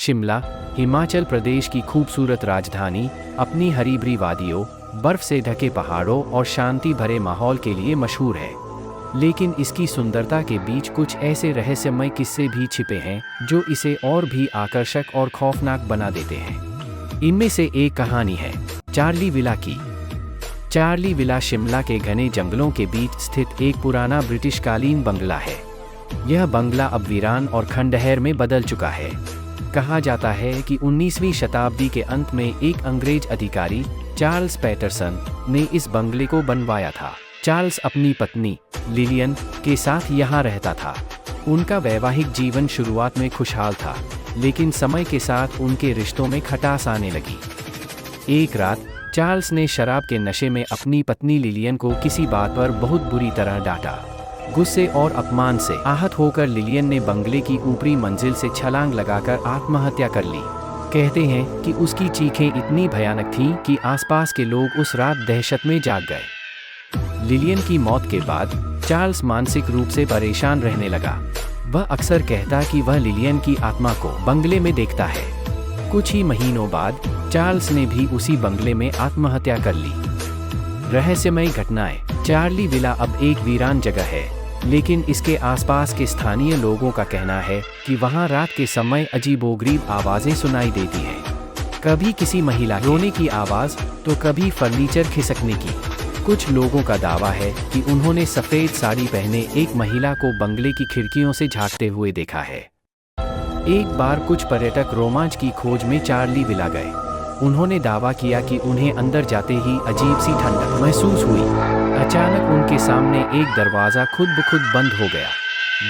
शिमला, हिमाचल प्रदेश की खूबसूरत राजधानी, अपनी हरी भरी वादियों, बर्फ से ढके पहाड़ों और शांति भरे माहौल के लिए मशहूर है। लेकिन इसकी सुंदरता के बीच कुछ ऐसे रहस्यमय किस्से भी छिपे हैं जो इसे और भी आकर्षक और खौफनाक बना देते हैं। इनमें से एक कहानी है चार्ली विला की। चार्ली विला शिमला के घने जंगलों के बीच स्थित एक पुराना ब्रिटिशकालीन बंगला है। यह बंगला अब वीरान और खंडहर में बदल चुका है। कहा जाता है कि 19वीं शताब्दी के अंत में एक अंग्रेज अधिकारी चार्ल्स पैटरसन ने इस बंगले को बनवाया था। चार्ल्स अपनी पत्नी लिलियन के साथ यहाँ रहता था। उनका वैवाहिक जीवन शुरुआत में खुशहाल था, लेकिन समय के साथ उनके रिश्तों में खटास आने लगी। एक रात चार्ल्स ने शराब के नशे में अपनी पत्नी लिलियन को किसी बात पर बहुत बुरी तरह डांटा। गुस्से और अपमान से आहत होकर लिलियन ने बंगले की ऊपरी मंजिल से छलांग लगाकर आत्महत्या कर ली। कहते हैं कि उसकी चीखें इतनी भयानक थीं कि आसपास के लोग उस रात दहशत में जाग गए। लिलियन की मौत के बाद चार्ल्स मानसिक रूप से परेशान रहने लगा। वह अक्सर कहता कि वह लिलियन की आत्मा को बंगले में देखता है। कुछ ही महीनों बाद चार्ल्स ने भी उसी बंगले में आत्महत्या कर ली। रहस्यमय घटनाएं। चार्ली विला अब एक वीरान जगह है, लेकिन इसके आसपास के स्थानीय लोगों का कहना है कि वहां रात के समय अजीबोगरीब आवाजें सुनाई देती हैं। कभी किसी महिला रोने की आवाज तो कभी फर्नीचर खिसकने की। कुछ लोगों का दावा है कि उन्होंने सफेद साड़ी पहने एक महिला को बंगले की खिड़कियों से झांकते हुए देखा है। एक बार कुछ पर्यटक रोमांच की खोज में चार्ली विला गए। उन्होंने दावा किया कि उन्हें अंदर जाते ही अजीब सी ठंडक महसूस हुई। अचानक उनके सामने एक दरवाज़ा खुद ब खुद बंद हो गया।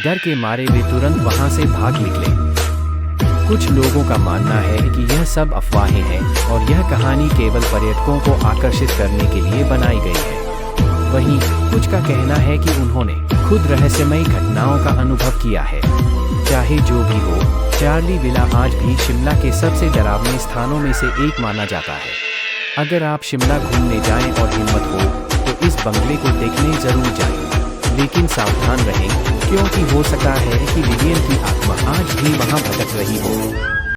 डर के मारे वे तुरंत वहां से भाग निकले। कुछ लोगों का मानना है कि यह सब अफवाहें हैं और यह कहानी केवल पर्यटकों को आकर्षित करने के लिए बनाई गई है। वहीं कुछ का कहना है कि उन्होंने खुद रहस्यमय घटनाओं का अनुभव किया है। चाहे जो भी हो, चार्ली विला आज भी शिमला के सबसे डरावने स्थानों में से एक माना जाता है। अगर आप शिमला घूमने जाएं और हिम्मत हो तो इस बंगले को देखने जरूर जाएं। लेकिन सावधान रहें, क्योंकि हो सकता है कि लिलियन की आत्मा आज भी वहां भटक रही हो।